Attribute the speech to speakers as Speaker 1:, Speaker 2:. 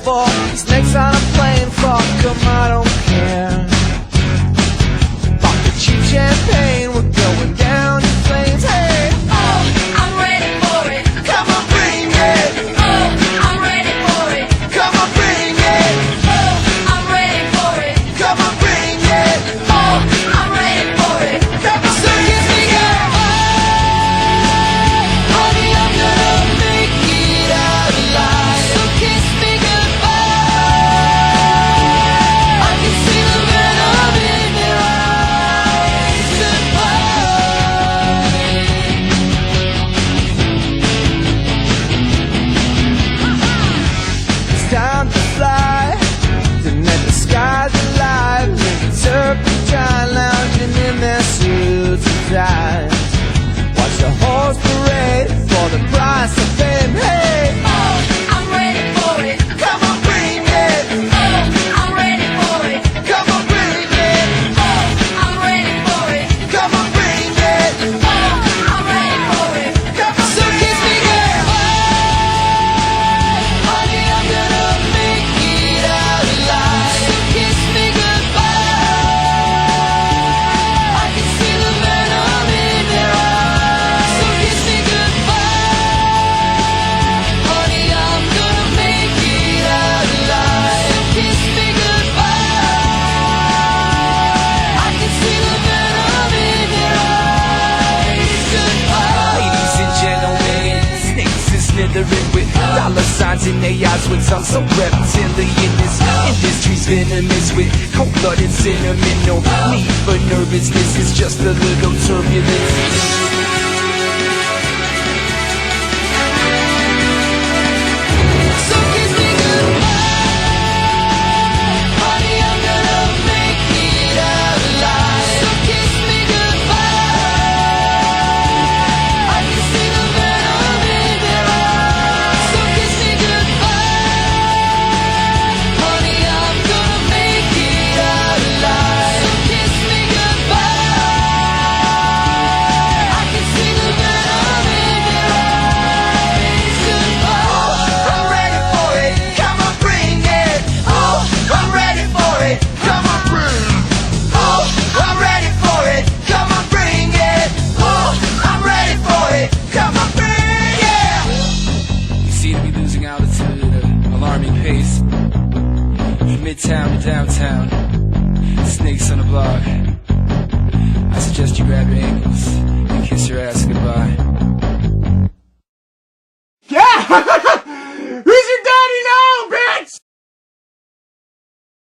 Speaker 1: for. Snakes on a plane, fuck 'em, I don't care. Pop the cheap champagne, we're going down in flames. Hey,
Speaker 2: Oh, I'm ready for it.
Speaker 1: come on, bring it.
Speaker 2: Oh, I'm ready for it.
Speaker 1: Come on, bring it.
Speaker 2: Oh, I'm ready for it.
Speaker 1: Come on, bring it.
Speaker 2: Oh, I'm ready for it.
Speaker 1: Come on, so kiss me goodbye. Honey, I'm gonna make it out alive.
Speaker 2: So kiss me
Speaker 1: I
Speaker 2: goodbye.
Speaker 1: can see the venom in your eyes. Goodbye. It's time to fly. Then let the skies alive. Living turpentine, lounging in their suits and ties. Watch the horse parade for the price of fame. Hey,
Speaker 2: Oh, I'm ready for it.
Speaker 1: come on, bring it.
Speaker 2: Oh, I'm ready for it.
Speaker 1: Come on, bring it.
Speaker 2: Oh, I'm ready for it.
Speaker 1: Come on, bring it.
Speaker 2: Oh, I'm ready for it.
Speaker 1: Come on, so kiss me goodbye. Honey, I'm gonna make it out alive.
Speaker 2: So kiss me goodbye.
Speaker 1: I can see the venom in your eyes.
Speaker 2: So kiss me goodbye.
Speaker 1: Honey, I'm gonna make it out alive.
Speaker 2: So kiss me goodbye.
Speaker 1: I can see the venom in your eyes. Goodbye.
Speaker 3: Ladies and gentlemen, snakes is slithering with dollar signs in their eyes with some so reptilian. This industry's venomous with cold blood and cinnamon. No need for nervousness, it's just a little turbulence.
Speaker 1: So kiss me goodbye. Honey, I'm gonna make it out alive.
Speaker 2: So kiss me goodbye.
Speaker 1: I can see the venom in their eyes.
Speaker 2: So kiss me goodbye.
Speaker 1: Honey, I'm gonna make it out alive.
Speaker 2: So kiss me goodbye.
Speaker 1: I can see the venom in their eyes. Goodbye. I'm ready for it. Come on, bring it. Oh, I'm ready for it. Come on, bring. Oh, I'm ready for it. Come on, bring it. Oh, I'm ready for it. Come on, bring it.
Speaker 3: You seem to be losing altitude at an alarming pace. From midtown to downtown, snakes on the block. I suggest you grab your ankles,